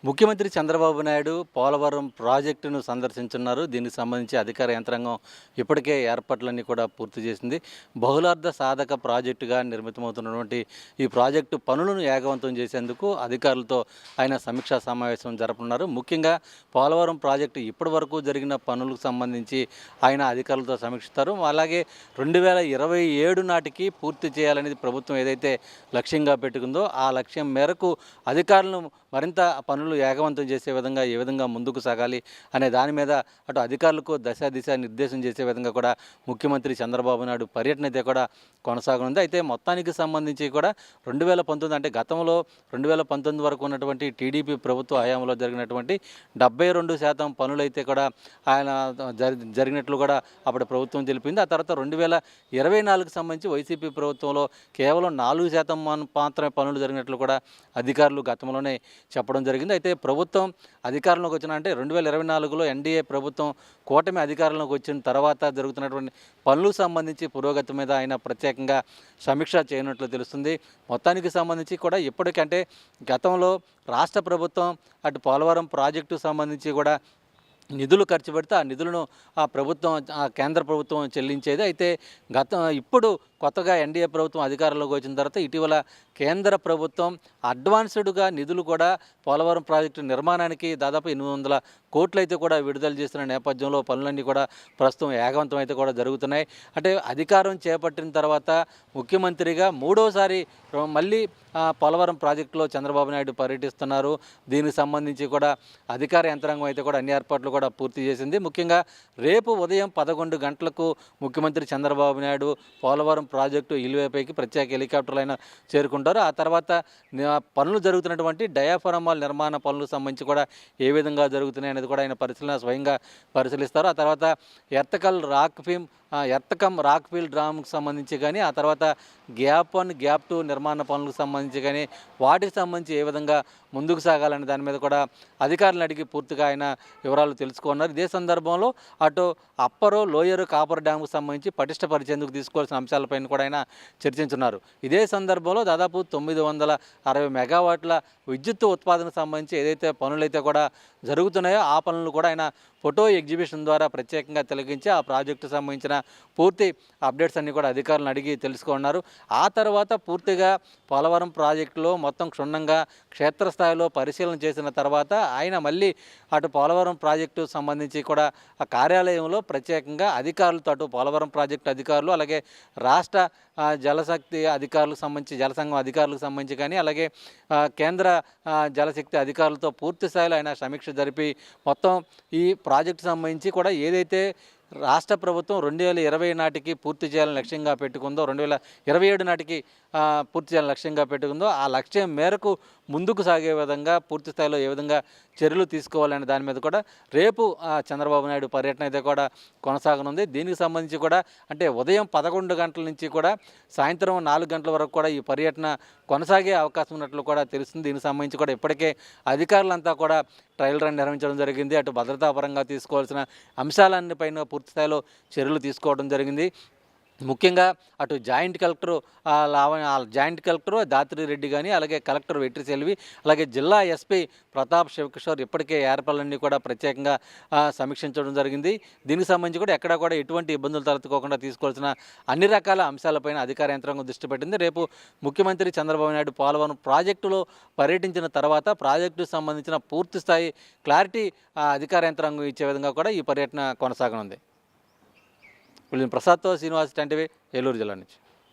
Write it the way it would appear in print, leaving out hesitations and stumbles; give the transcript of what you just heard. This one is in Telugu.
ముఖ్యమంత్రి చంద్రబాబు నాయుడు పోలవరం ప్రాజెక్టును సందర్శించున్నారు. దీనికి సంబంధించి అధికార యంత్రాంగం ఇప్పటికే ఏర్పాట్లన్నీ కూడా పూర్తి చేసింది. బహుళార్థ సాధక ప్రాజెక్టుగా నిర్మితమవుతున్నటువంటి ఈ ప్రాజెక్టు పనులను వేగవంతం చేసేందుకు అధికారులతో ఆయన సమీక్షా సమావేశం జరపనున్నారు. ముఖ్యంగా పోలవరం ప్రాజెక్టు ఇప్పటి వరకు జరిగిన పనులకు సంబంధించి ఆయన అధికారులతో సమీక్షిస్తారు. అలాగే 2027 నాటికి పూర్తి చేయాలనేది ప్రభుత్వం ఏదైతే లక్ష్యంగా పెట్టుకుందో ఆ లక్ష్యం మేరకు అధికారులను మరింత పనులు వేగవంతం చేసే విధంగా ఏ విధంగా ముందుకు సాగాలి అనే దాని మీద అటు అధికారులకు దిశ నిర్దేశం చేసే విధంగా కూడా ముఖ్యమంత్రి చంద్రబాబు నాయుడు పర్యటన అయితే కూడా కొనసాగనుంది. అయితే మొత్తానికి సంబంధించి కూడా 2019 అంటే గతంలో 2019 వరకు ఉన్నటువంటి టీడీపీ ప్రభుత్వ హయాంలో జరిగినటువంటి 72% పనులైతే కూడా ఆయన జరిగినట్లు కూడా అప్పటి ప్రభుత్వం తెలిపింది. ఆ తర్వాత 2024కి సంబంధించి వైసీపీ ప్రభుత్వంలో కేవలం 4% మాత్రమే పనులు జరిగినట్లు కూడా అధికారులు గతంలోనే చెప్పడం జరిగింది. అయితే ప్రభుత్వం అధికారంలోకి వచ్చిన అంటే 2024లో ఎన్డీఏ ప్రభుత్వం కూటమి అధికారంలోకి వచ్చిన తర్వాత జరుగుతున్నటువంటి పనులకు సంబంధించి పురోగతి మీద ఆయన ప్రత్యేకంగా సమీక్ష చేయనట్లు తెలుస్తుంది. మొత్తానికి సంబంధించి కూడా ఇప్పటికంటే గతంలో రాష్ట్ర ప్రభుత్వం అటు పోలవరం ప్రాజెక్టుకు సంబంధించి కూడా నిధులు ఖర్చు పెడితే ఆ నిధులను కేంద్ర ప్రభుత్వం చెల్లించేది. అయితే ఇప్పుడు కొత్తగా ఎన్డీఏ ప్రభుత్వం అధికారంలోకి వచ్చిన తర్వాత ఇటీవల కేంద్ర ప్రభుత్వం అడ్వాన్స్డ్గా నిధులు కూడా పోలవరం ప్రాజెక్టు నిర్మాణానికి దాదాపు 800 కోట్లు అయితే కూడా విడుదల చేస్తున్న నేపథ్యంలో పనులన్నీ కూడా ప్రస్తుతం వేగవంతం అయితే కూడా జరుగుతున్నాయి. అంటే అధికారం చేపట్టిన తర్వాత ముఖ్యమంత్రిగా మూడోసారి మళ్ళీ పోలవరం ప్రాజెక్టులో చంద్రబాబు నాయుడు పర్యటిస్తున్నారు. దీనికి సంబంధించి కూడా అధికార యంత్రాంగం అయితే కూడా అన్ని ఏర్పాట్లు కూడా పూర్తి చేసింది. ముఖ్యంగా రేపు ఉదయం 11 గంటలకు ముఖ్యమంత్రి చంద్రబాబు నాయుడు పోలవరం ప్రాజెక్టు ఇల్లువైపైకి ప్రత్యేక హెలికాప్టర్లు అయినా చేరుకుంటారు. ఆ తర్వాత పనులు జరుగుతున్నటువంటి డయాఫ్రమాల్ నిర్మాణ పనులకు సంబంధించి కూడా ఏ విధంగా జరుగుతున్నాయి అనేది కూడా ఆయన స్వయంగా పరిశీలిస్తారు. ఆ తర్వాత ఎర్తకం రాక్ఫీల్ డ్రామ్కి సంబంధించి కానీ ఆ తర్వాత గ్యాప్ 1 గ్యాప్ 2 నిర్మాణ పనులకు సంబంధించి కానీ వాటికి సంబంధించి ఏ విధంగా ముందుకు సాగాలనే దాని మీద కూడా అధికారులను అడిగి పూర్తిగా ఆయన వివరాలు తెలుసుకున్నారు. ఇదే సందర్భంలో అటు అప్పరు లోయరు కాపర్ డ్యామ్కు సంబంధించి పటిష్టపరిచేందుకు తీసుకోవాల్సిన అంశాలపైన కూడా ఆయన చర్చించున్నారు. ఇదే సందర్భంలో దాదాపు 960 మెగావాట్ల విద్యుత్ ఉత్పాదనకు సంబంధించి ఏదైతే పనులైతే కూడా జరుగుతున్నాయో ఆ పనులను కూడా ఆయన ఫోటో ఎగ్జిబిషన్ ద్వారా ప్రత్యేకంగా తిలకించి ఆ ప్రాజెక్టుకు సంబంధించిన పూర్తి అప్డేట్స్ అన్నీ కూడా అధికారులను అడిగి తెలుసుకున్నారు. ఆ తర్వాత పూర్తిగా పోలవరం ప్రాజెక్టులో మొత్తం క్షుణ్ణంగా క్షేత్రస్థాయిలో పరిశీలన చేసిన తర్వాత ఆయన మళ్ళీ అటు పోలవరం ప్రాజెక్టు సంబంధించి కూడా ఆ కార్యాలయంలో ప్రత్యేకంగా అధికారులతో అటు పోలవరం ప్రాజెక్టు అధికారులు అలాగే రాష్ట్ర జలశక్తి అధికారులకు సంబంధించి జలసంఘం అధికారులకు సంబంధించి కానీ అలాగే కేంద్ర జలశక్తి అధికారులతో పూర్తి స్థాయిలో ఆయన సమీక్ష జరిపి మొత్తం ఈ ప్రాజెక్టు సంబంధించి కూడా ఏదైతే రాష్ట్ర ప్రభుత్వం 2020 నాటికి పూర్తి చేయాలని లక్ష్యంగా పెట్టుకుందో 2027 నాటికి పూర్తి చేయాలని లక్ష్యంగా పెట్టుకుందో ఆ లక్ష్యం మేరకు ముందుకు సాగే విధంగా పూర్తి స్థాయిలో ఏ విధంగా చర్యలు తీసుకోవాలనే దాని మీద కూడా రేపు చంద్రబాబు నాయుడు పర్యటన అయితే కూడా కొనసాగనుంది. దీనికి సంబంధించి కూడా అంటే ఉదయం 11 గంటల నుంచి కూడా సాయంత్రం 4 గంటల వరకు కూడా ఈ పర్యటన కొనసాగే అవకాశం ఉన్నట్లు కూడా తెలుస్తుంది. దీనికి సంబంధించి కూడా ఇప్పటికే అధికారులంతా కూడా ట్రయల్ రన్ నిర్వహించడం జరిగింది. అటు భద్రతాపరంగా తీసుకోవాల్సిన అంశాలన్నిపైన పూర్తి స్థాయిలో చర్యలు తీసుకోవడం జరిగింది. ముఖ్యంగా అటు జాయింట్ కలెక్టరు దాత్రి రెడ్డి కానీ అలాగే కలెక్టర్ వెట్రి సెల్వి అలాగే జిల్లా ఎస్పీ ప్రతాప్ శివకిషోర్ ఇప్పటికే ఏర్పాట్లన్నీ కూడా ప్రత్యేకంగా సమీక్షించడం జరిగింది. దీనికి సంబంధించి కూడా ఎక్కడా కూడా ఎటువంటి ఇబ్బందులు తలెత్తుకోకుండా తీసుకోవాల్సిన అన్ని రకాల అంశాలపైన అధికార యంత్రాంగం దృష్టి పెట్టింది. రేపు ముఖ్యమంత్రి చంద్రబాబు నాయుడు పోలవరం ప్రాజెక్టులో పర్యటించిన తర్వాత ప్రాజెక్టుకు సంబంధించిన పూర్తి స్థాయి క్లారిటీ అధికార యంత్రాంగం ఇచ్చే విధంగా కూడా ఈ పర్యటన కొనసాగనుంది. ప్రసాద్తో శ్రీనివాస్ టీవీ ఏలూరు జిల్లా నుంచి.